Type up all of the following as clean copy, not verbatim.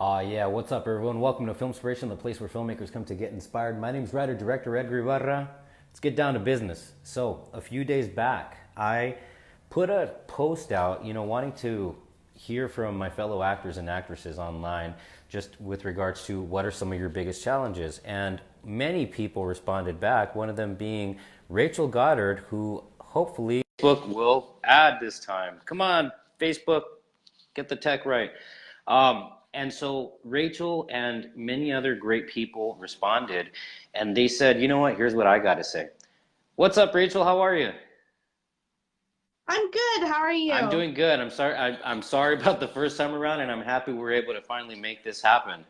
Yeah, what's up, everyone? Welcome to FILMspiration, the place where filmmakers come to get inspired. My name's writer-director Edgar Ibarra. Let's get down to business. So, a few days back, I put a post out, wanting to hear from my fellow actors and actresses online, just with regards to what are some of your biggest challenges. And many people responded back, one of them being Rachael Goddard, who hopefully Facebook will add this time. Come on, Facebook, get the tech right. And so Rachel and many other great people responded, and they said, you know what, here's what I got to say. What's up, Rachel? How are you? I'm good. How are I'm you? doing good. I'm sorry. I'm sorry about the first time around, and I'm happy we're able to finally make this happen.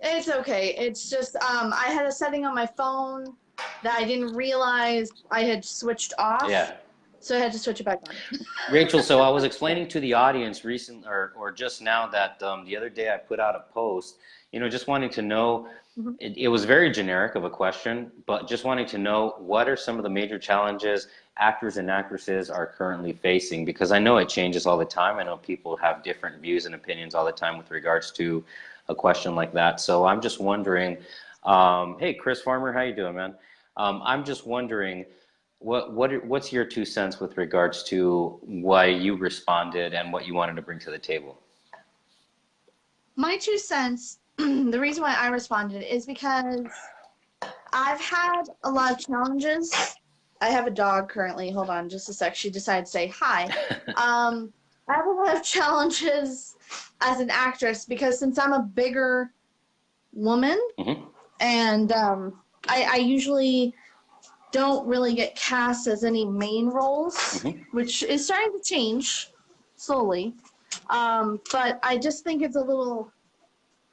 It's okay. It's just I had a setting on my phone that I didn't realize I had switched off, Yeah. so I had to switch it back on. Rachel, so I was Yeah. explaining to the audience or just now that the other day I put out a post, just wanting to know, Mhm. it was very generic of a question, but just wanting to know what are some of the major challenges actors and actresses are currently facing, because I know it changes all the time. I know people have different views and opinions all the time with regards to a question like that. So I'm just wondering, hey, Chris Farmer, how you doing, man? I'm just wondering, what's your 2 cents with regards to why you responded and what you wanted to bring to the table? My 2 cents, the reason why I responded is because I've had a lot of challenges. I have a dog currently. Hold on just a sec. She decided to say hi. I have a lot of challenges as an actress because since I'm a bigger woman Hmm. and I usually don't really get cast as any main roles, Hmm. which is starting to change slowly. But I just think it's a little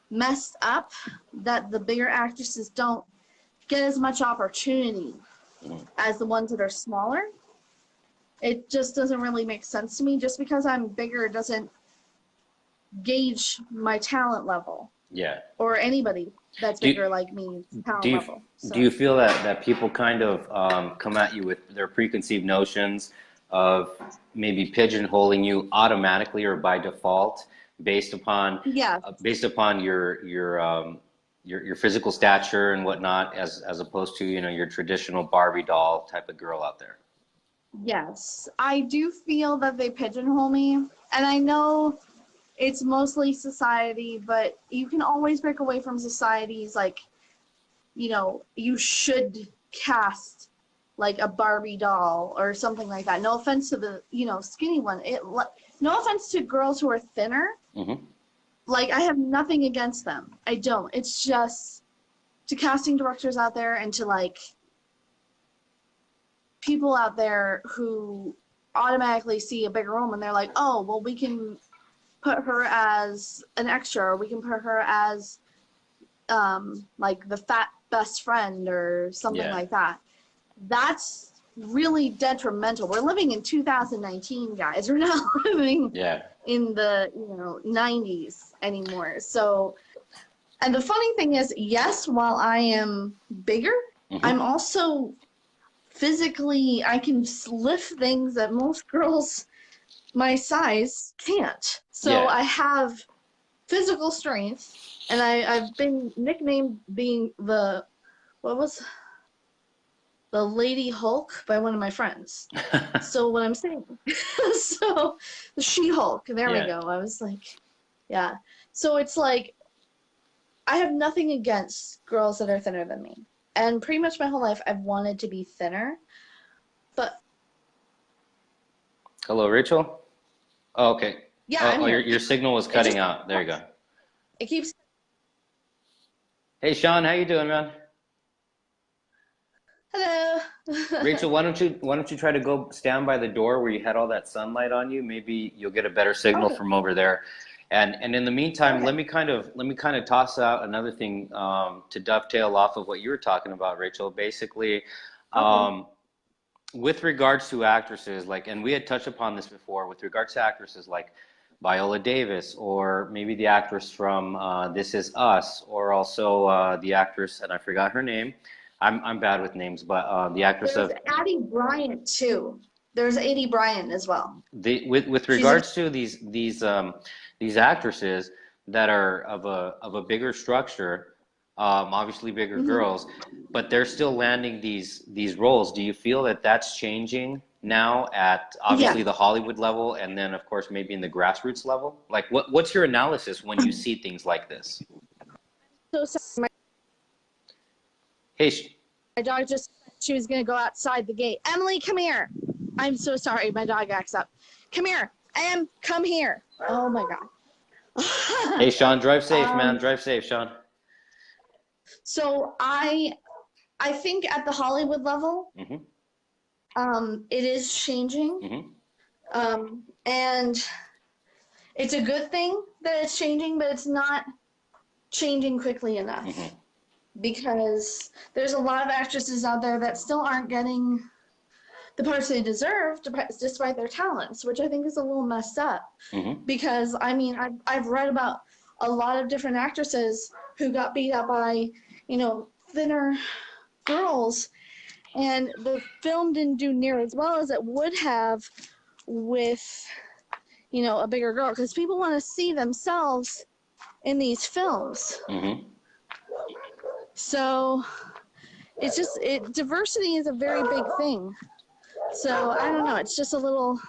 messed up that the bigger actresses don't get as much opportunity as the ones that are smaller. It just doesn't really make sense to me. Just because I'm bigger doesn't gauge my talent level Yeah. or anybody that's Do bigger like me do talent you level. do So you feel that people kind of come at you with their preconceived notions of maybe pigeonholing you automatically or by default based upon yeah, your physical stature and whatnot, as opposed to your traditional Barbie doll type of girl out there? yes, I do feel that they pigeonhole me, and I know it's mostly society, but you can always break away from society's like, you should cast like a Barbie doll or something like that. No offense to the, skinny one. No offense to girls who are thinner. Hmm. Like I have nothing against them. I don't. It's just to casting directors out there and to like people out there who automatically see a bigger woman. They're like, oh, well, we can put her as an extra, or we can put her as like the fat best friend or something Yeah. like that. That's really detrimental. We're living in 2019, guys. We're not living Yeah. in the 90s anymore. So, and the funny thing is, yes, while I am bigger, Hmm. I'm also physically, I can lift things that most girls my size can't. So Yeah. I have physical strength, and I've been nicknamed being what was the Lady Hulk by one of my friends. So what I'm saying, so the She-Hulk. There we Yeah. go. I was like, yeah. So it's like I have nothing against girls that are thinner than me, and pretty much my whole life I've wanted to be thinner, but Hello, Rachel. Oh, okay. yeah, Oh, I'm your here. your signal was It cutting just out. There you go. it keeps. Hey, Sean, how you doing, man? Hello. Rachel, why don't you try to go stand by the door where you had all that sunlight on you? Maybe you'll get a better signal Okay. from over there. And in the meantime, Okay. let me kind of toss out another thing, to dovetail off of what you were talking about, Rachel. Basically, Okay. um, with regards to actresses, like, and we had touched upon this before, with regards to actresses like Viola Davis, or maybe the actress from This Is Us, or also the actress, and I forgot her name. I'm bad with names, but the actress There's of Addie Bryant too. There's Addie Bryant as well. with She's a regards to these actresses, that are of a bigger structure, obviously bigger Hmm. girls, but they're still landing these roles. Do you feel that that's changing now at Yeah. obviously the Hollywood level, and then of course maybe in the grassroots level? Like what's your analysis when you see things like this? So sorry. Hey, My dog just, she was going to go outside the gate. Emily, come here. I'm so sorry. My dog acts up. Come here. Come here. Oh my God. hey, Sean, drive safe, man. um, Drive safe, Sean. so I think at the Hollywood level, Mm-hmm. it is changing. Mm-hmm. And it's a good thing that it's changing, but it's not changing quickly enough. Mm-hmm. Because there's a lot of actresses out there that still aren't getting the parts they deserve despite their talents, which I think is a little messed up. Mm-hmm. Because I mean, I've read about a lot of different actresses who got beat up by, thinner girls, and the film didn't do near as well as it would have with, a bigger girl, because people want to see themselves in these films. Mm-hmm. So it's just diversity is a very big thing. So I don't know. It's just a little.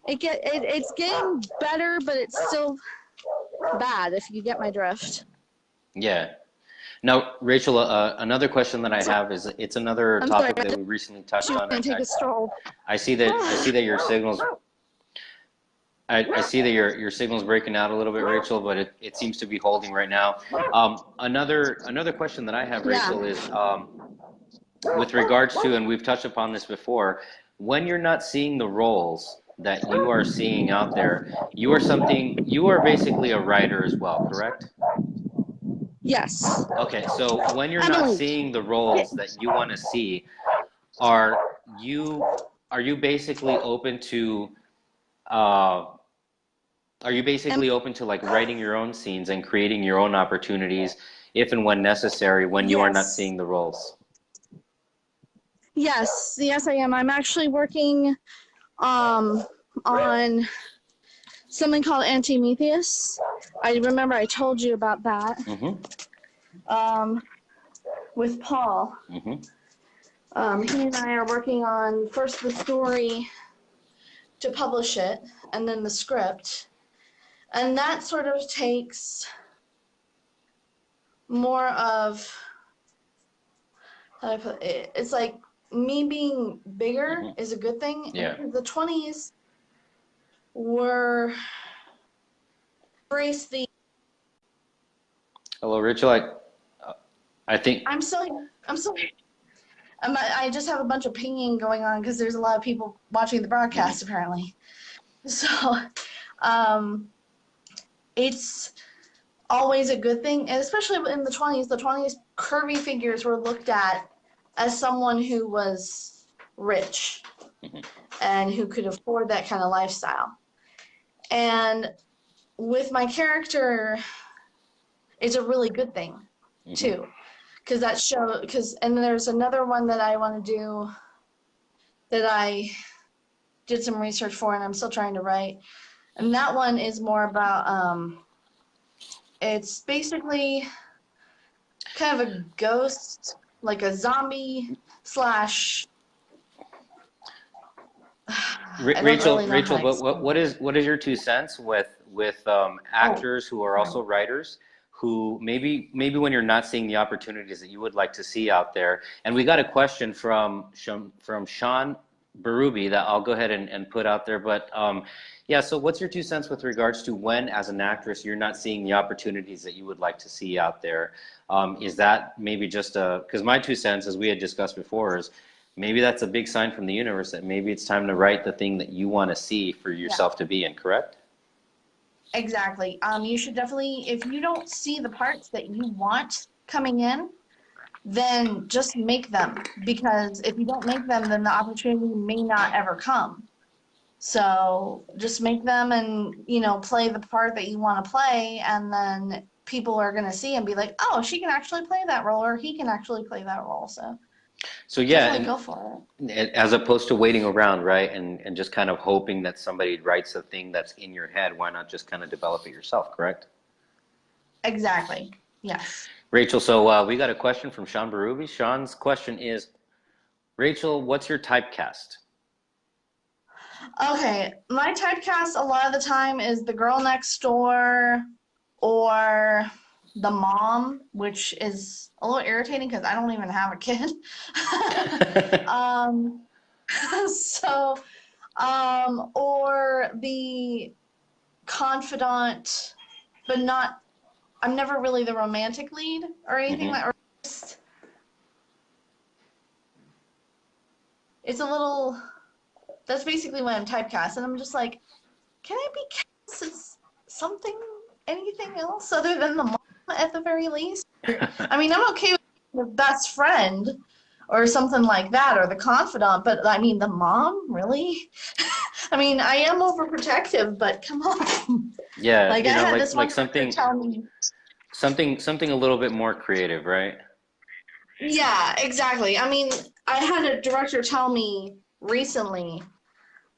It's getting better, but it's still bad. If you get my drift. Yeah. Now, Rachel, another question that I have is it's another I'm topic sorry, that we recently touched she was on. gonna take a stroll. I see that your signals. I see that your signal's breaking out a little bit, Rachel, but it seems to be holding right now. Another question that I have, Rachel, Yeah. is with regards to, and we've touched upon this before, when you're not seeing the roles that you are seeing out there, you are basically a writer as well, correct? Yes. Okay, so when you're not Emily. seeing the roles that you want to see, are you are you basically open to uh, are you basically open to like writing your own scenes and creating your own opportunities if and when necessary when you are not Yes. seeing the roles? Yes, I am. I'm actually working on something called Antimetheus. I remember I told you about that. Mm-hmm. With Paul. Mm-hmm. He and I are working on first the story to publish it, and then the script. And that sort of takes more of, how do I put it? It's like me being bigger Mm-hmm. is a good thing. Yeah. The 20s were embrace the. Hello, Rachel. I think. I'm still. I just have a bunch of pinging going on because there's a lot of people watching the broadcast apparently. So, it's always a good thing, and especially in the 20s. The 20s, curvy figures were looked at as someone who was rich and who could afford that kind of lifestyle. And with my character, it's a really good thing too, because and there's another one that I want to do that I did some research for and I'm still trying to write, and that one is more about it's basically kind of a ghost, like a zombie slash. Rachel, really Rachel, but what is your 2 cents with actors who are also writers who maybe when you're not seeing the opportunities that you would like to see out there? And we got a question from Sean Barubi that I'll go ahead and put out there. But yeah, so what's your 2 cents with regards to when, as an actress, you're not seeing the opportunities that you would like to see out there? Is that maybe just because my 2 cents, as we had discussed before, is maybe that's a big sign from the universe that maybe it's time to write the thing that you want to see for yourself to be in, correct? Exactly. You should definitely, if you don't see the parts that you want coming in, then just make them. Because if you don't make them, then the opportunity may not ever come. So just make them and, play the part that you want to play, and then people are going to see and be like, oh, she can actually play that role, or he can actually play that role. So yeah, definitely go for it. As opposed to waiting around, right, and just kind of hoping that somebody writes the thing that's in your head. Why not just kind of develop it yourself, correct? Exactly. Yes. Rachel, so we got a question from Sean Barubi. Sean's question is, Rachel, what's your typecast? Okay, my typecast a lot of the time is the girl next door or the mom, which is a little irritating because I don't even have a kid. um, so, or the confidant, but not, I'm never really the romantic lead or anything Hmm. like, or just, it's a little, that's basically when I'm typecast, and I'm just like, can I be cast as something, anything else other than the mom at the very least? I mean, I'm okay with the best friend or something like that, or the confidant, but I mean, the mom, really? I mean, I am overprotective, but come on. Yeah, Like, I had this like one director something, tell me, something a little bit more creative, right? yeah, exactly. I mean, I had a director tell me recently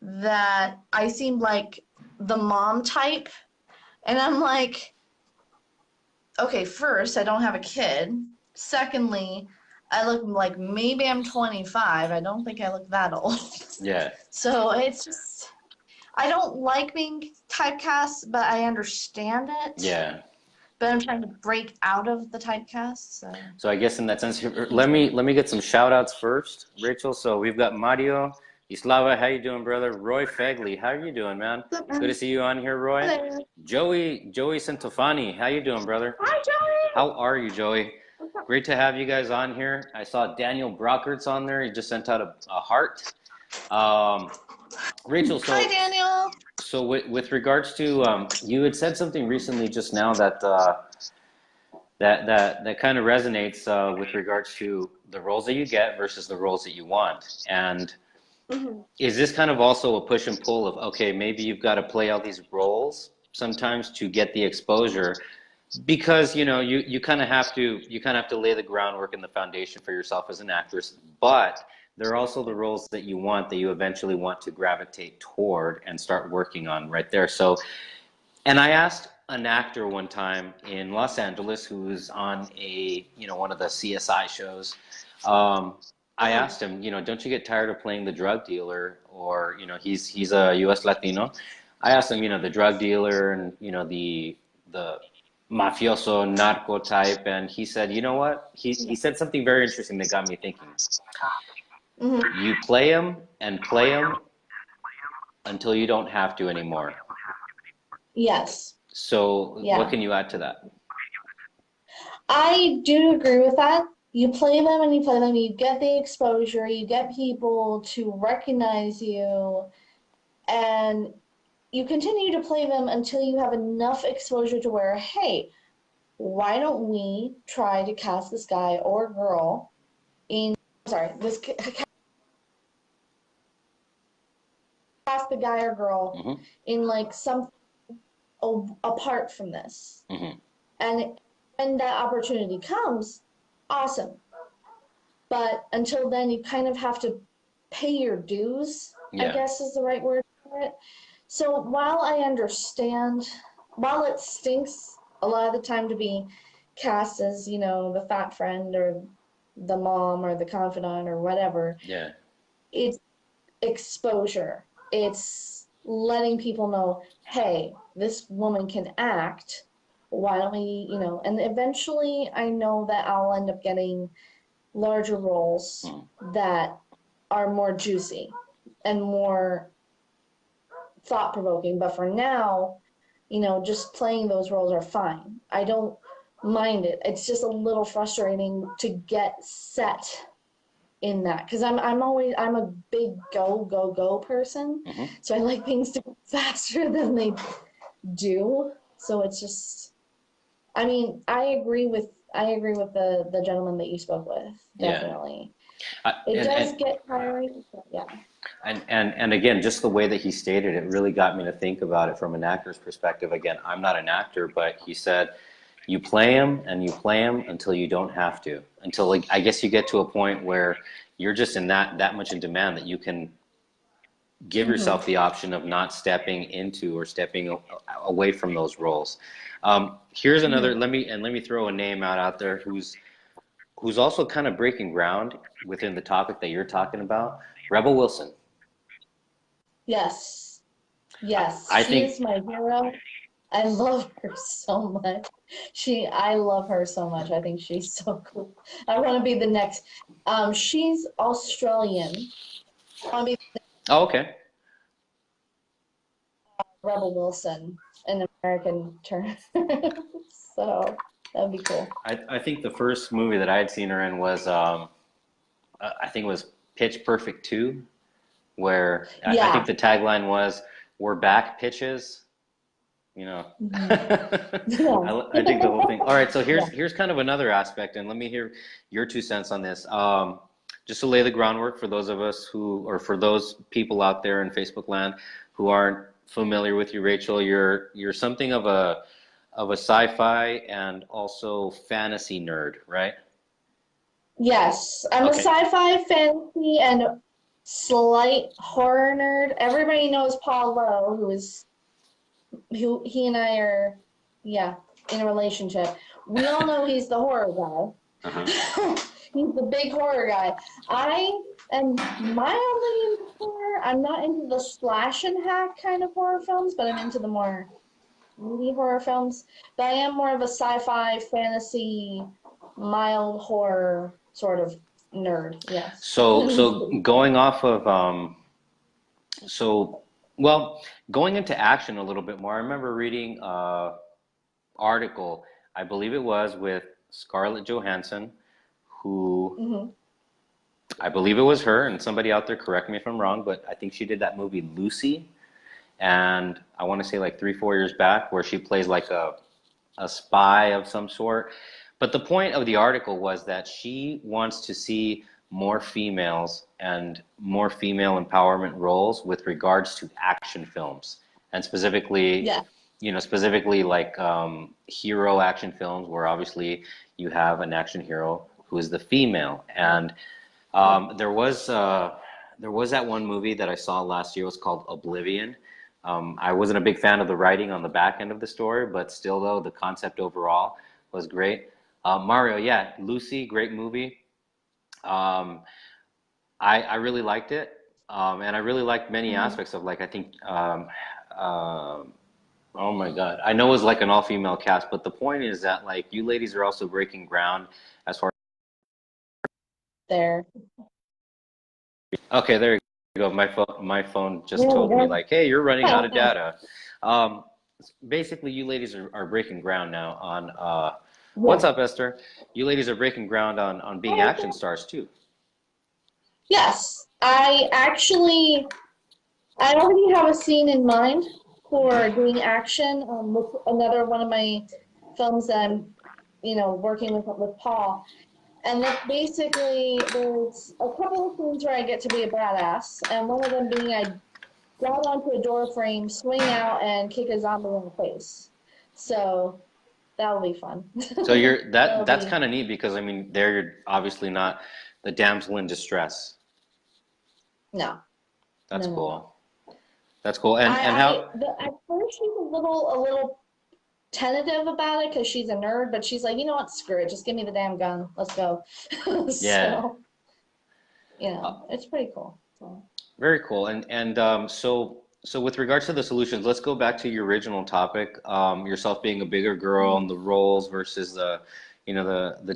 that I seemed like the mom type, and I'm like, okay, first, I don't have a kid. Secondly, I look like maybe I'm 25. I don't think I look that old. Yeah, So it's just, I don't like being typecast, but I understand it. yeah. But I'm trying to break out of the typecast. So, So I guess in that sense, let me get some shout outs first, Rachel. So we've got Mario Islava, how you doing, brother? Roy Fegley, how are you doing, man? Good to see you on here, Roy. hello. Joey Santofani, how you doing, brother? Hi, Joey. How are you, Joey? Great to have you guys on here. I saw Daniel Brockert's on there. He just sent out a heart. Um, Rachel, Hi, Daniel. so with regards to you had said something recently just now that that kind of resonates with regards to the roles that you get versus the roles that you want. And Mhm. is this kind of also a push and pull of, okay, maybe you've got to play all these roles sometimes to get the exposure because you kind of have to lay the groundwork and the foundation for yourself as an actress, but there are also the roles that you want that you eventually want to gravitate toward and start working on right there. So, and I asked an actor one time in Los Angeles who was on one of the CSI shows. Um, I Uh-huh. asked him, don't you get tired of playing the drug dealer? Or, he's a U.S. Latino. I asked him, the drug dealer and the mafioso narco type, and he said, you know what? He said something very interesting that got me thinking. Mhm. You play him and play him until you don't have to anymore. Yes. So, what Yeah. can you add to that? I do agree with that. You play them and you play them, you get the exposure, you get people to recognize you, and you continue to play them until you have enough exposure to where, hey, why don't we try to cast this guy or girl in, sorry, cast the guy or girl Hmm. in like something apart from this. Hmm. And when that opportunity comes, awesome. But until then, you kind of have to pay your dues, I Yeah. guess is the right word for it. So while I understand, while it stinks a lot of the time to be cast as, the fat friend or the mom or the confidant or whatever, Yeah. it's exposure. It's letting people know, hey, this woman can act. Why don't we, and eventually I know that I'll end up getting larger roles Mm. that are more juicy and more thought provoking. But for now, just playing those roles are fine. I don't mind it. It's just a little frustrating to get set in that because I'm a big go person. Hmm. So I like things to go faster than they do. So it's just, I mean, I agree with the gentleman that you spoke with. Yeah. Definitely. I, It and, does and get tiring, but yeah. and again, just the way that he stated it really got me to think about it from an actor's perspective. Again, I'm not an actor, but he said you play him and you play him until you don't have to. Until, like, I guess you get to a point where you're just in that much in demand that give Hmm. yourself the option of not stepping into or stepping away from those roles. Here's another. Hmm. Let me throw a name out there who's also kind of breaking ground within the topic that you're talking about. Rebel Wilson. Yes. I, Yes. I She think is my hero. I love her so much. I love her so much. I think she's so cool. I want to be the next. She's Australian. I want to be Oh, okay. Rebel Wilson in American terms. So that would be cool. I think the first movie that I had seen her in was I think it was Pitch Perfect 2, where I think Yeah. the tagline was "We're back, pitches." You know, Mhm. Yeah. I think the whole thing. All right, so Yeah. here's kind of another aspect, and let me hear your 2 cents on this. Just to lay the groundwork for those of us who, or for those people out there in Facebook land who aren't familiar with you, Rachel, you're something of a sci-fi and also fantasy nerd, right? Yes. I'm a Okay. sci-fi, fantasy, and slight horror nerd. Everybody knows Paulo, who he and I are, yeah, in a relationship. We all know he's the horror Uh-huh. guy. He's the big horror guy. I am mildly into horror. I'm not into the slash and hack kind of horror films, but I'm into the more moody horror films. But I am more of a sci-fi, fantasy, mild horror sort of nerd. Yes. So going off of so well, going into action a little bit more. I remember reading article, I believe it was with Scarlett Johansson, who Hmm. I believe it was her, and somebody out there correct me if I'm wrong, but I think she did that movie Lucy, and I want to say like 3, 4 years back, where she plays like a spy of some sort. But the point of the article was that she wants to see more females and more female empowerment roles with regards to action films, and specifically, Yeah. specifically like hero action films, where obviously you have an action hero who is the female. And Yeah. there was that one movie that I saw last year. It was called Oblivion. I wasn't a big fan of the writing on the back end of the story, but still, though, the concept overall was great. Mario, yeah, Lucy, great movie. Um, I really liked it, and I really liked many Mhm. aspects of like I think. Um oh my God, I know it was like an all-female cast, but the point is that like you ladies are also breaking ground as far. There. Okay, there you go. My phone just There we told me go. like, hey, you're running out of data. Um, Basically, you ladies are breaking ground now on what's Yeah. up, Esther? You ladies are breaking ground on being action stars too. Yes, I already have a scene in mind Hmm. for doing action with another one of my films that I'm, working with Paul. And that basically there's a couple of scenes where I get to be a badass, and one of them being I grab onto a door frame, swing out, and kick a zombie in the face. So that'll be fun. So you're That'll that's be kind of neat because I mean, there you're obviously not the damsel in distress. no, That's no, no, no. cool. That's cool. And how? At first she's a little tentative about it because she's a nerd, but she's like, you know what, screw it, just give me the damn gun, let's go. Yeah. So, it's pretty cool. So, Very cool. So with regards to the solutions, let's go back to your original topic. Yourself being a bigger girl mhm. and the roles versus the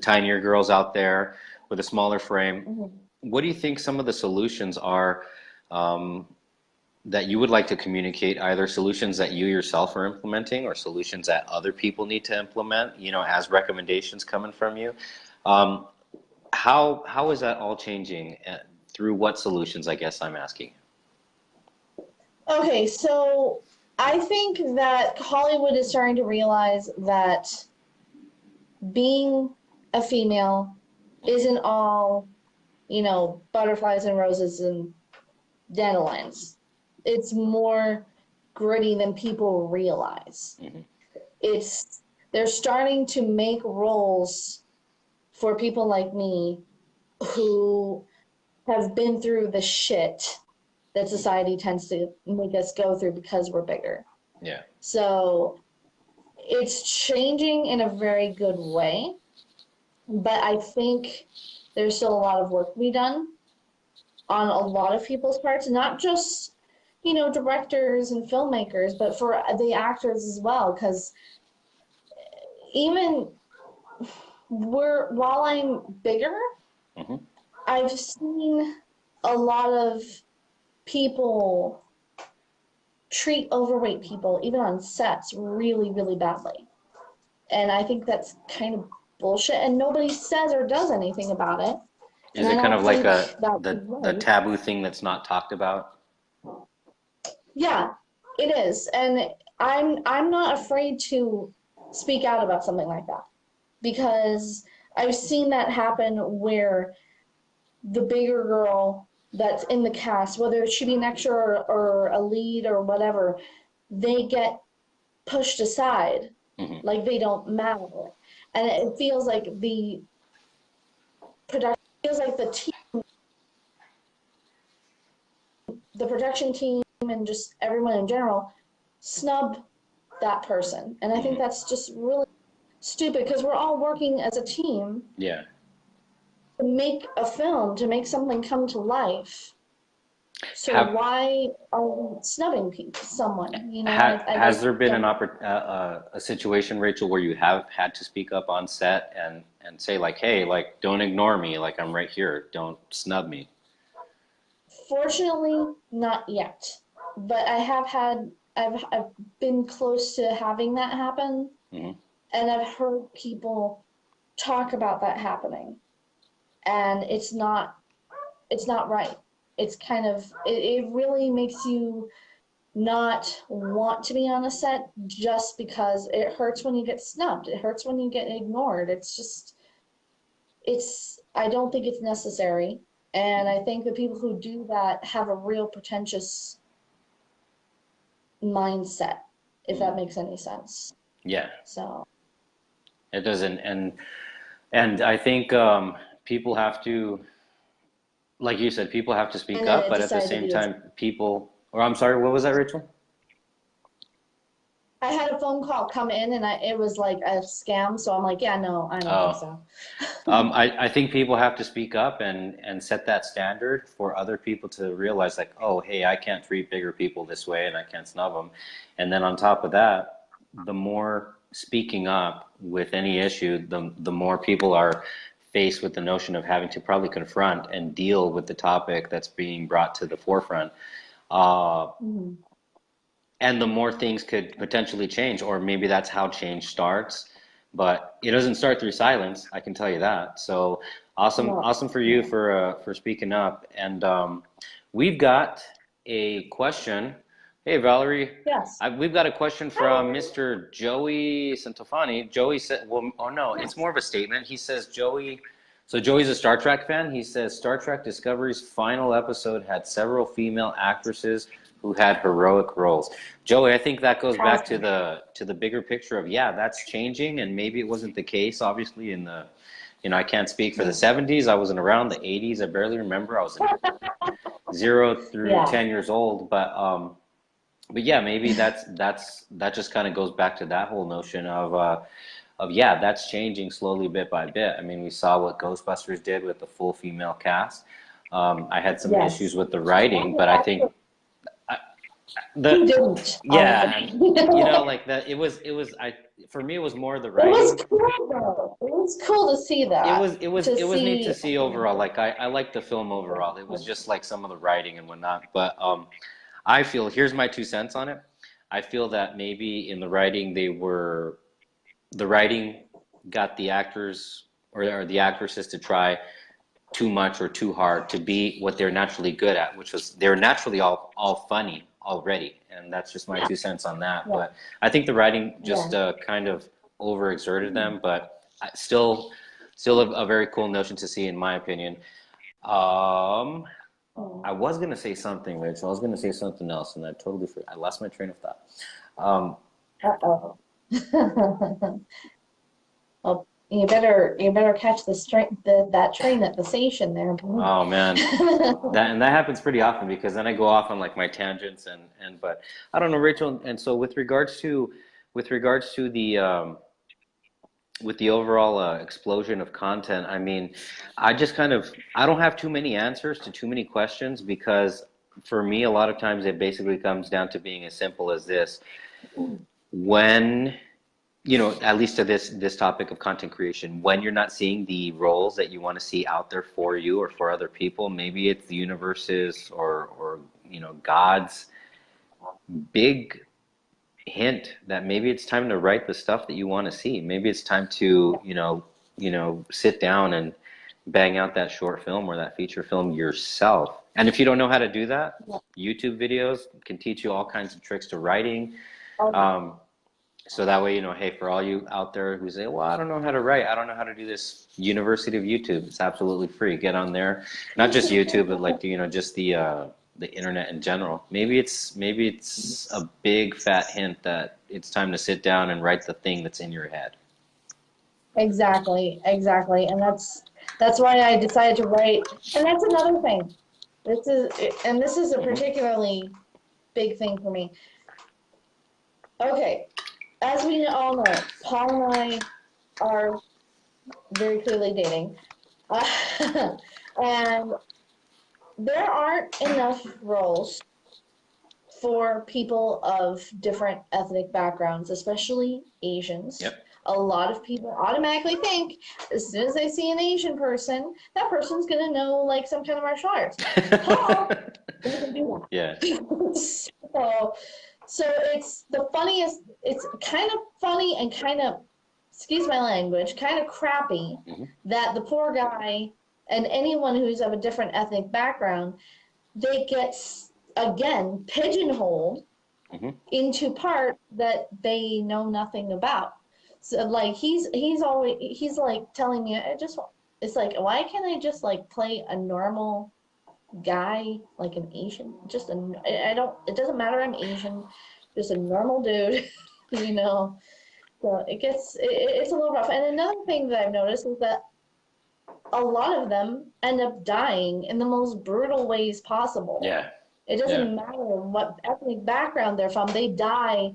tinier girls out there with a smaller frame. Mhm. What do you think some of the solutions are um, that you would like to communicate? Either solutions that you yourself are implementing or solutions that other people need to implement, as recommendations coming from you. Um, how is that all changing? Through what solutions, I guess I'm asking. Okay, so I think that Hollywood is starting to realize that being a female isn't all, butterflies and roses and dandelions. It's more gritty than people realize. Hmm. It's they're starting to make roles for people like me who have been through the shit that society tends to make us go through because we're bigger. Yeah. So it's changing in a very good way, but I think there's still a lot of work to be done on a lot of people's parts, not just, directors and filmmakers, but for the actors as well, because even while I'm bigger, Mm-hmm. I've seen a lot of people treat overweight people, even on sets, really, really badly. And I think that's kind of bullshit, and nobody says or does anything about it. Is And I it kind don't of like think that's the right. taboo thing that's not talked about? Yeah, it is. And I'm not afraid to speak out about something like that, because I've seen that happen where the bigger girl that's in the cast, whether she be an extra or a lead or whatever, they get pushed aside, Mm-hmm. like they don't matter. And it feels like the production, feels like the production team and just everyone in general snub that person. And I think Mm-hmm. that's just really stupid, because we're all working as a team Yeah. to make a film, to make something come to life. So Have why are we snubbing someone? I has just there been don't. a situation, Rachel, where you have had to speak up on set and say like, hey, like don't ignore me, like I'm right here, don't snub me? Fortunately, not yet. But I've been close to having that happen, Mm-hmm. and I've heard people talk about that happening, and it's not right. It's kind of it really makes you not want to be on a set, just because it hurts when you get snubbed. It hurts when you get ignored. I don't think it's necessary. And I think the people who do that have a real pretentious mindset, if that makes any sense. Yeah, So, it doesn't, and I think people have to, like you said, people have to speak and then up, it but at the decided to same be a time, people, or I'm sorry, what was that, Rachel? I had a phone call come in, and it was like a scam. So I'm like, yeah, no, I don't think Oh, so. I think people have to speak up and set that standard for other people to realize like, oh, hey, I can't treat bigger people this way and I can't snub them. And then on top of that, the more speaking up with any issue, the more people are faced with the notion of having to probably confront and deal with the topic that's being brought to the forefront. Uh, Mhm. and the more things could potentially change, or maybe that's how change starts. But it doesn't start through silence, I can tell you that. So awesome, No, awesome for you no. for speaking up. And we've got a question. Hey Valerie, Yes. we've got a question from Hi. Mr. Joey Santofani. Joey said, well, oh no, it's Yes. more of a statement. He says Joey. So Joey's a Star Trek fan. He says Star Trek Discovery's final episode had several female actresses who had heroic roles. Joey, I think that goes back to Awesome. the bigger picture of, yeah, that's changing, and maybe it wasn't the case obviously in the, I can't speak for the 70s. I wasn't around the 80s. I barely remember. I was in 0 through Yeah. 10 years old, but yeah, maybe that just kind of goes back to that whole notion of yeah, that's changing slowly bit by bit. I mean, we saw what Ghostbusters did with the full female cast. I had some issues Yes. with the writing, but I think Who the didn't, yeah, honestly? and It like that, it was I for me it was more the was writing. cool, though. It was cool to see It that. was it was To it was neat to see. see overall. Like I liked the film overall. It was just like some of the writing and whatnot. But I feel, here's my 2 cents on it. I feel that maybe in the writing the writing got the actors or the actresses to try too much or too hard to be what they're naturally good at, which was they're naturally all funny already, and that's just my Yeah. 2 cents on that. Yeah. But I think the writing just Yeah. kind of overexerted them, but still a very cool notion to see, in my opinion. Um, I was gonna say something, Rachel. I was gonna say something else, and I totally forgot. I lost my train of thought. Um, Uh-oh. Oh, You better catch that train at the station there. Oh man, that happens pretty often because then I go off on like my tangents and but I don't know, Rachel. And so with regards to the with the overall explosion of content, I mean, I don't have too many answers to too many questions because for me, a lot of times it basically comes down to being as simple as this. When, at least to this topic of content creation, when you're not seeing the roles that you want to see out there for you or for other people, maybe it's the universe's or God's big hint that maybe it's time to write the stuff that you want to see. Maybe it's time to, sit down and bang out that short film or that feature film yourself. And if you don't know how to do that, YouTube videos can teach you all kinds of tricks to writing. So that way, hey, for all you out there who say, well, I don't know how to write, I don't know how to do this, University of YouTube, it's absolutely free. Get on there. Not just YouTube, but like, just the internet in general. Maybe it's a big fat hint that it's time to sit down and write the thing that's in your head. Exactly. And that's why I decided to write. And that's another thing. This is a particularly big thing for me. Okay. As we all know, Paul and I are very clearly dating. And there aren't enough roles for people of different ethnic backgrounds, especially Asians. Yep. A lot of people automatically think as soon as they see an Asian person, that person's gonna know like some kind of martial arts. Paul doesn't do that. Yeah. So it's the funniest. It's kind of funny and kind of, excuse my language, kind of crappy that the poor guy and anyone who's of a different ethnic background, they get, again, pigeonholed into part that they know nothing about. So like he's like telling me, it's like, why can't I just like play a normal guy, like an Asian, it doesn't matter, I'm Asian, just a normal dude, so it's a little rough. And another thing that I've noticed is that a lot of them end up dying in the most brutal ways possible. Yeah. It doesn't matter what ethnic background they're from, they die.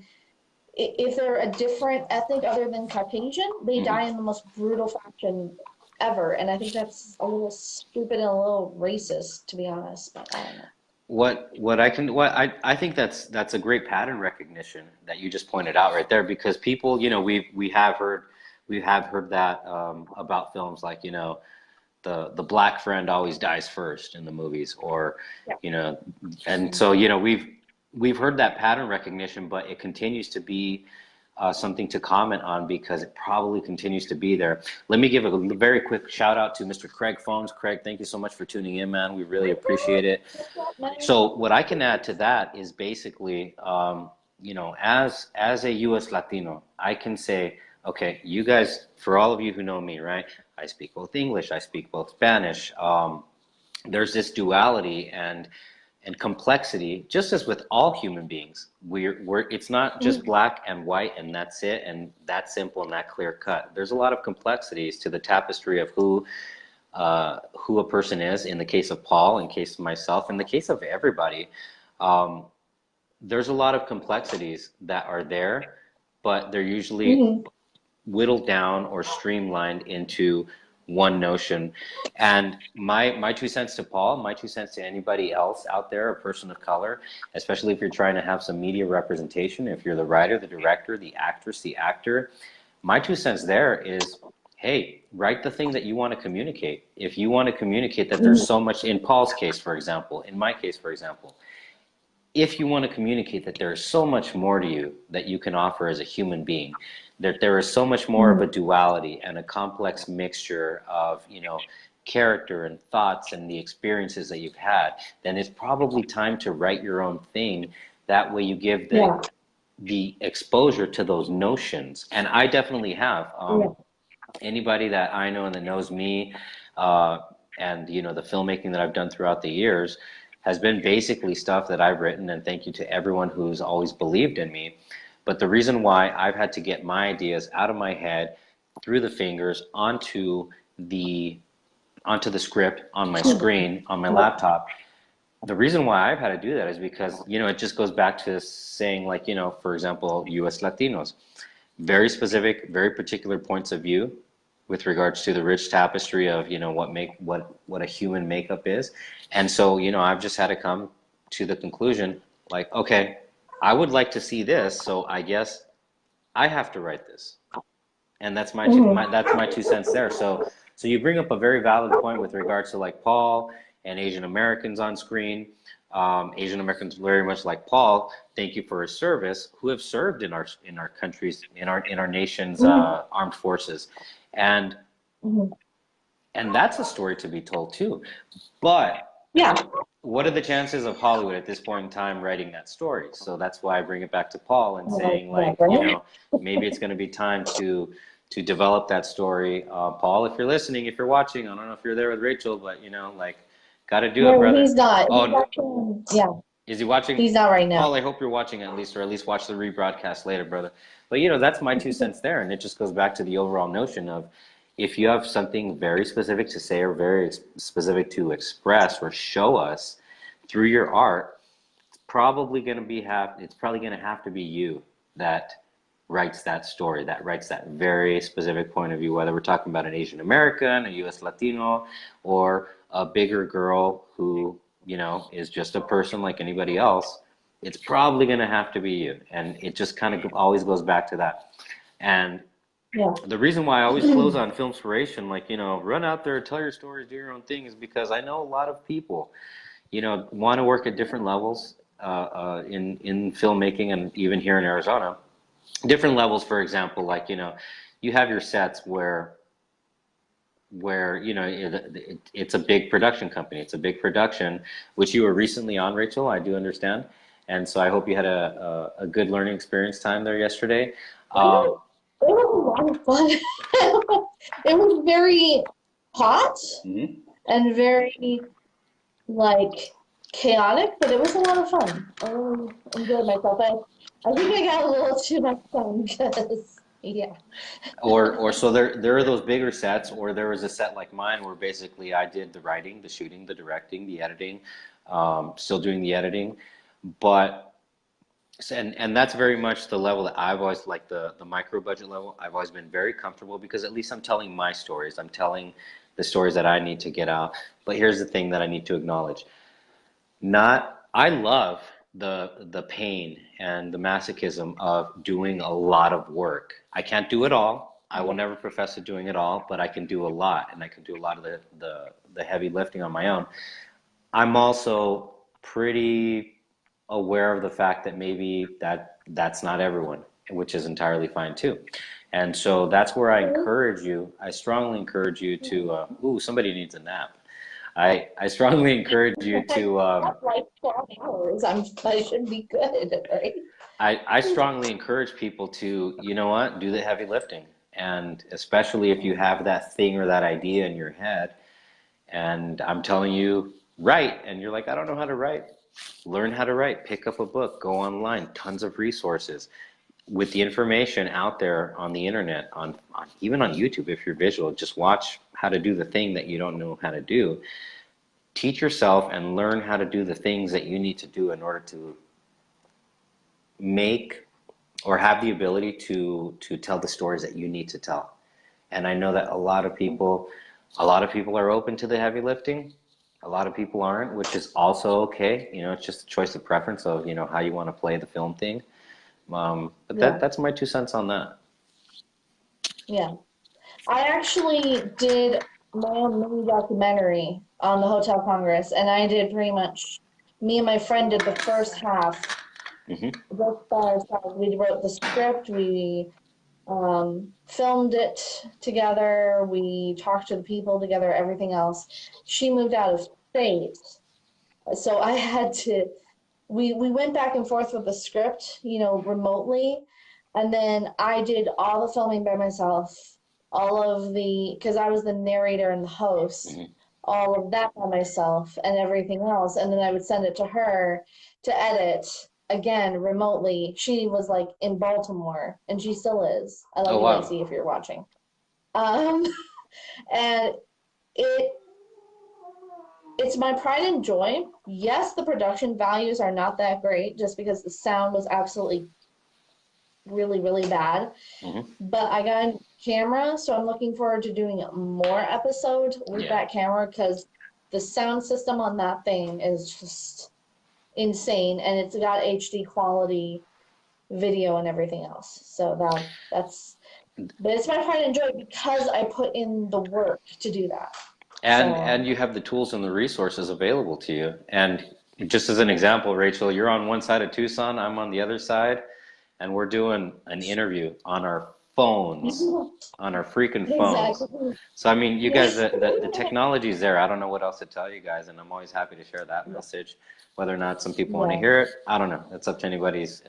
If they're a different ethnic other than Caucasian, they die in the most brutal fashion ever. And I think that's a little stupid and a little racist, to be honest, but I don't know. I think that's a great pattern recognition that you just pointed out right there, because people, we have heard that about films like, the black friend always dies first in the movies, or and so we've heard that pattern recognition, but it continues to be something to comment on because it probably continues to be there. Let me give a very quick shout out to Mr. Craig Phones. Craig, thank you so much for tuning in, man. We really appreciate it. So what I can add to that is basically, as a U.S. Latino, I can say, okay, you guys, for all of you who know me, right? I speak both English, I speak both Spanish. There's this duality and complexity, just as with all human beings. It's not just black and white and that's it, and that simple and that clear cut. There's a lot of complexities to the tapestry of who a person is. In the case of Paul, in the case of myself, in the case of everybody, there's a lot of complexities that are there, but they're usually whittled down or streamlined into one notion. And my 2 cents to Paul, my 2 cents to anybody else out there, a person of color, especially if you're trying to have some media representation, if you're the writer, the director, the actress, the actor, my 2 cents there is, hey, write the thing that you want to communicate. If you want to communicate that there's so much, in Paul's case, for example, in my case, for example, if you want to communicate that there is so much more to you that you can offer as a human being, that there is so much more of a duality and a complex mixture of, character and thoughts and the experiences that you've had, then it's probably time to write your own thing. That way you give the exposure to those notions. And I definitely have. Anybody that I know and that knows me, and the filmmaking that I've done throughout the years has been basically stuff that I've written, and thank you to everyone who's always believed in me. But the reason why I've had to get my ideas out of my head, through the fingers onto the script on my screen on my laptop. The reason why I've had to do that is because, it just goes back to saying, like, for example, US Latinos, very specific, very particular points of view with regards to the rich tapestry of, what a human makeup is. And so, I've just had to come to the conclusion, like, okay, I would like to see this, so I guess I have to write this. And that's that's my 2 cents there. So you bring up a very valid point with regards to, like, Paul and Asian Americans on screen. Asian Americans, very much like Paul, thank you for his service, who have served in our countries, in our nation's armed forces, and that's a story to be told too. But Yeah. what are the chances of Hollywood at this point in time writing that story? So that's why I bring it back to Paul and saying, like, maybe it's going to be time to develop that story. Paul, if you're listening, if you're watching, I don't know if you're there with Rachel, but like, got to do it, brother. He's not. Oh, he's watching, yeah. Is he watching? He's not right now. Paul, I hope you're watching at least watch the rebroadcast later, brother. But that's my 2 cents there, and it just goes back to the overall notion of, if you have something very specific to say or very specific to express or show us through your art, it's probably going to have to be you that writes that story, that writes that very specific point of view, whether we're talking about an Asian American, a US Latino, or a bigger girl who, is just a person like anybody else. It's probably going to have to be you. And it just kind of always goes back to that. And the reason why I always close on FILMspiration, like, run out there, tell your stories, do your own thing, is because I know a lot of people, want to work at different levels in filmmaking, and even here in Arizona. Different levels, for example, like, you have your sets where it's a big production company. It's a big production, which you were recently on, Rachel, I do understand. And so I hope you had a good learning experience time there yesterday. It was a lot of fun. It was very hot and very, like, chaotic, but it was a lot of fun. I really enjoyed myself. I think I got a little too much fun because, yeah. Or so there are those bigger sets, or there was a set like mine where basically I did the writing, the shooting, the directing, the editing, still doing the editing, but and that's very much the level that I've always, like, the micro budget level. I've always been very comfortable because at least I'm telling my stories. I'm telling the stories that I need to get out. But here's the thing that I need to acknowledge. I love the pain and the masochism of doing a lot of work. I can't do it all. I will never profess to doing it all, but I can do a lot, and I can do a lot of the heavy lifting on my own. I'm also pretty aware of the fact that maybe that's not everyone, which is entirely fine too. And so that's where I strongly encourage you to, somebody needs a nap. I strongly encourage you to, like 12 hours. I should be good, right? I strongly encourage people to, do the heavy lifting. And especially if you have that thing or that idea in your head, and I'm telling you, write, and you're like, I don't know how to write. Learn how to write, pick up a book, go online, tons of resources. With the information out there on the internet, even on YouTube, if you're visual, just watch how to do the thing that you don't know how to do. Teach yourself and learn how to do the things that you need to do in order to make or have the ability to tell the stories that you need to tell. And I know that a lot of people are open to the heavy lifting. A lot of people aren't, which is also okay. It's just a choice of preference of, how you want to play the film thing. But that's my 2 cents on that. Yeah. I actually did my own mini documentary on the Hotel Congress, and I did pretty much, me and my friend did the first half. Both by ourselves. We wrote the script, we filmed it together, we talked to the people together, everything else. She moved out of state, so I had to, we went back and forth with the script, remotely, and then I did all the filming by myself, because I was the narrator and the host, all of that by myself and everything else, and then I would send it to her to edit, again, remotely. She was, like, in Baltimore, and she still is. I love you, Nancy, if you're watching. Um, and it's my pride and joy. Yes, the production values are not that great just because the sound was absolutely really, really bad. Mm-hmm. But I got a camera, so I'm looking forward to doing more episodes with Yeah. that camera because the sound system on that thing is just insane, and it's got HD quality video and everything else. So that's but it's my pride and joy because I put in the work to do that. And you have the tools and the resources available to you. And just as an example, Rachel, you're on one side of Tucson, I'm on the other side, and we're doing an interview on our phones, So on our freaking phones. exactly. So I mean, you guys, the technology is there. I don't know what else to tell you guys, and I'm always happy to share that message. Whether or not some people want to Yeah. hear it, I don't know. It's up to anybody's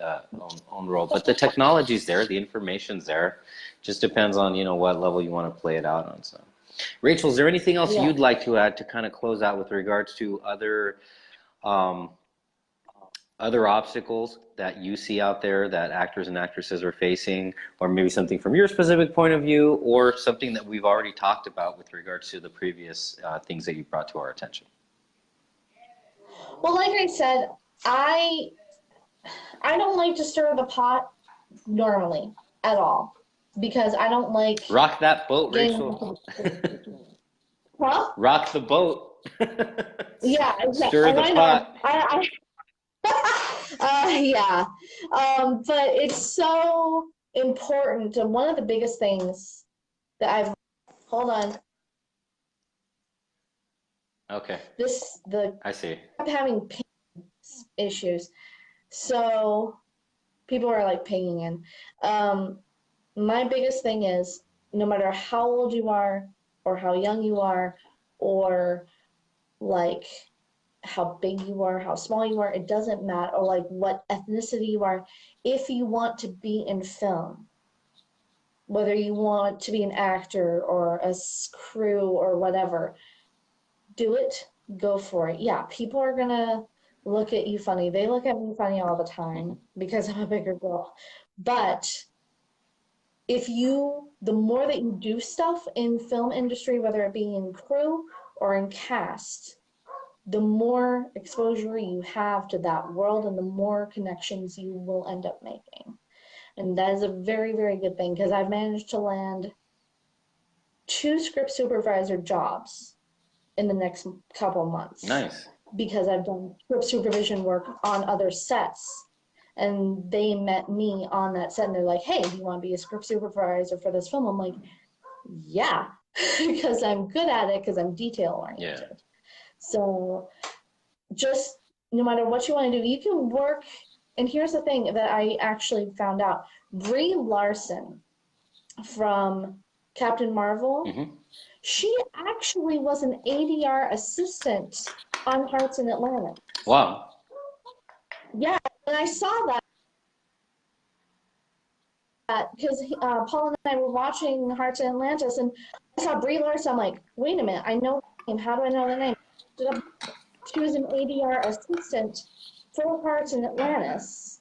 own role. But the technology's there, the information's there. Just depends on what level you want to play it out on. So, Rachel, is there anything else Yeah. you'd like to add to kind of close out with regards to um, other obstacles that you see out there that actors and actresses are facing, or maybe something from your specific point of view, or something that we've already talked about with regards to the previous things that you brought to our attention? Well, like I said, I I don't like to stir the pot normally at all because I don't like Rock that boat, getting. Rachel. Huh? Rock the boat. Yeah, exactly. Stir And the I know. pot. Yeah. But it's so important, and one of the biggest things that I've hold on Okay, the I see. I'm having pain issues, so people are like pinging in. My biggest thing is no matter how old you are or how young you are or like how big you are, how small you are, it doesn't matter, or like what ethnicity you are. If you want to be in film, whether you want to be an actor or a crew or whatever, do it, go for it. Yeah, people are gonna look at you funny. They look at me funny all the Mm-hmm. time because I'm a bigger girl. But the more that you do stuff in film industry, whether it be in crew or in cast, the more exposure you have to that world and the more connections you will end up making. And that is a very, very good thing because I've managed to land 2 script supervisor jobs in the next couple months Nice. because I've done script supervision work on other sets. And they met me on that set and they're like, hey, do you want to be a script supervisor for this film? I'm like, yeah, because I'm good at it because I'm detail oriented. Yeah. So just no matter what you want to do, you can work. And here's the thing that I actually found out. Brie Larson from Captain Marvel, Mm-hmm. she actually was an ADR assistant on Hearts in Atlanta. Wow. Yeah, and I saw that because Paul and I were watching Hearts in Atlantis, and I saw Brie Larson. I'm like, wait a minute, I know the name. How do I know the name? She was an ADR assistant for Hearts in Atlantis.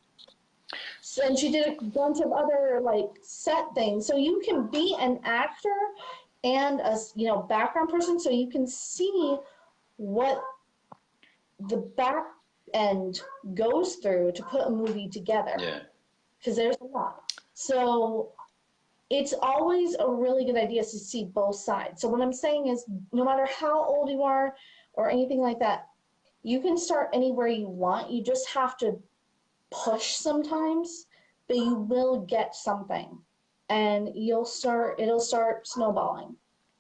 So, and she did a bunch of other like set things. So you can be an actor and a background person, so you can see what the back end goes through to put a movie together. Yeah. Because there's a lot. So it's always a really good idea to see both sides. So what I'm saying is no matter how old you are or anything like that, you can start anywhere you want. You just have to push sometimes, but you will get something. And it'll start snowballing.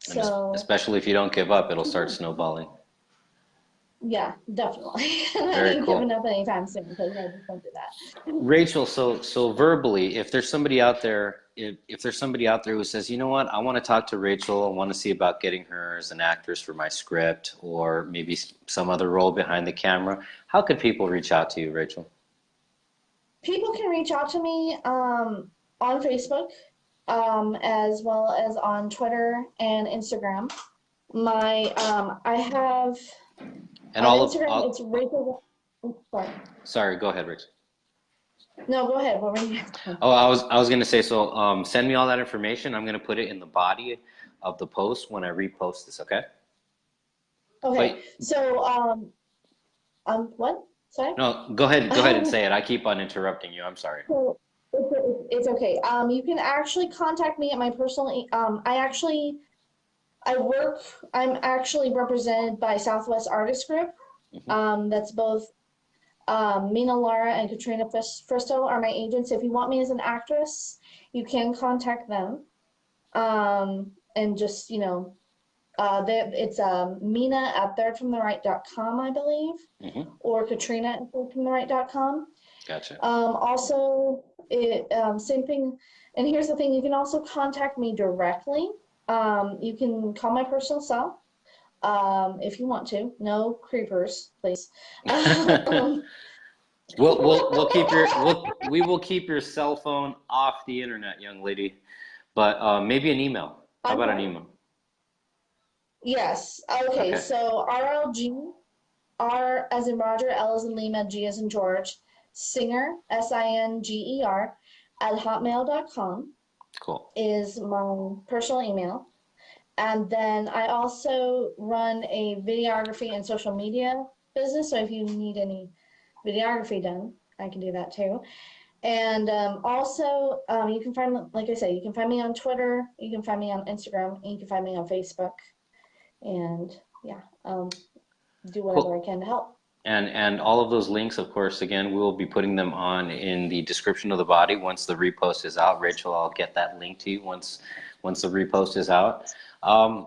And So especially if you don't give up, it'll start snowballing. yeah, definitely. I Very ain't cool. giving up anytime soon because I just don't do that. Rachel, so verbally, if there's somebody out there, if there's somebody out there who says, you know what, I want to talk to Rachel, I want to see about getting her as an actress for my script, or maybe some other role behind the camera, how could people reach out to you, Rachel? People can reach out to me on Facebook, as well as on Twitter and Instagram. I have And on all of, Instagram. all, It's Rachel. Sorry. sorry, go ahead, Rachel. No, go ahead. What were you? Oh, I was gonna say, so send me all that information. I'm gonna put it in the body of the post when I repost this, okay? Okay, But so what? Sorry. no, go ahead and say it. I keep on interrupting you. I'm sorry. So it's okay. You can actually contact me at my personal. I work. I'm actually represented by Southwest Artist Group. Hmm. That's both Mina Lara and Katrina Fristo are my agents. If you want me as an actress, you can contact them. And just it's Mina at thirdfromtheright.com, I believe, Hmm. or Katrina at thirdfromtheright.com. Gotcha. Also, same thing. And here's the thing: you can also contact me directly. You can call my personal cell if you want to. No creepers, please. Um, We'll keep we will keep your cell phone off the internet, young lady. But maybe an email. How I'm about an sorry. email? Yes. Okay. Okay. So RLG, R as in Roger, L as in Lima, G as in George, Singer, Singer, at hotmail.com Cool. is my personal email. And then I also run a videography and social media business. So if you need any videography done, I can do that too. And also, you can find, like I say, you can find me on Twitter, you can find me on Instagram, and you can find me on Facebook. And yeah, do whatever I Cool. can to help. And all of those links, of course, again, we will be putting them on in the description of the body once the repost is out. Rachel, I'll get that link to you once the repost is out. Um,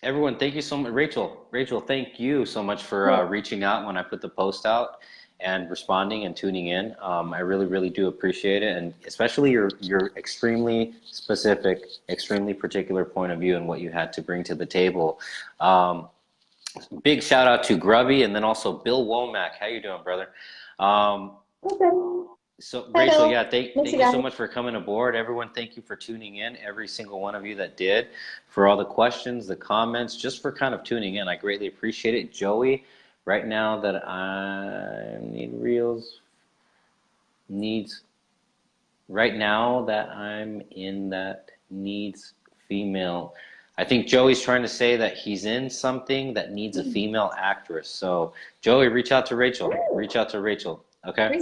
Everyone, thank you so much. Rachel, thank you so much for Yeah. reaching out when I put the post out and responding and tuning in. I really, really do appreciate it, and especially your extremely specific, extremely particular point of view and what you had to bring to the table. Big shout out to Grubby and then also Bill Womack. How you doing, brother? Um, Okay. so Hi, Rachel, Bill. yeah, Miss you thank you so guys. much for coming aboard. Everyone, thank you for tuning in. Every single one of you that did, for all the questions, the comments, just for kind of tuning in. I greatly appreciate it. Joey, right now that I need reels, needs right now that I'm in that needs female. I think Joey's trying to say that he's in something that needs a female actress. So Joey, reach out to Rachel. Reach out to Rachel. Okay.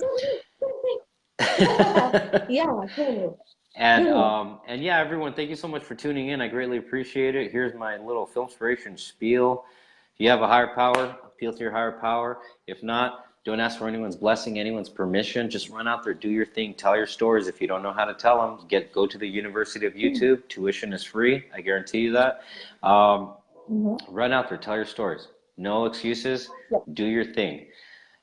Yeah, cool. And yeah, everyone, thank you so much for tuning in. I greatly appreciate it. Here's my little Filmspiration spiel. If you have a higher power, appeal to your higher power. If not, don't ask for anyone's blessing, anyone's permission. Just run out there, do your thing, tell your stories. If you don't know how to tell them, go to the University of YouTube. Tuition is free. I guarantee you that. Mhm. Run out there, tell your stories. No excuses. Yep. Do your thing.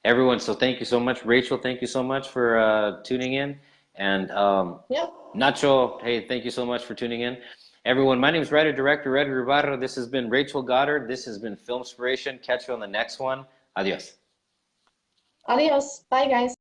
Everyone, so thank you so much. Rachel, thank you so much for tuning in. And Yep. Nacho, hey, thank you so much for tuning in. Everyone, my name is writer-director Edgar Ibarra. This has been Rachel Goddard. This has been Filmspiration. Catch you on the next one. Adios. Adios. Bye, guys.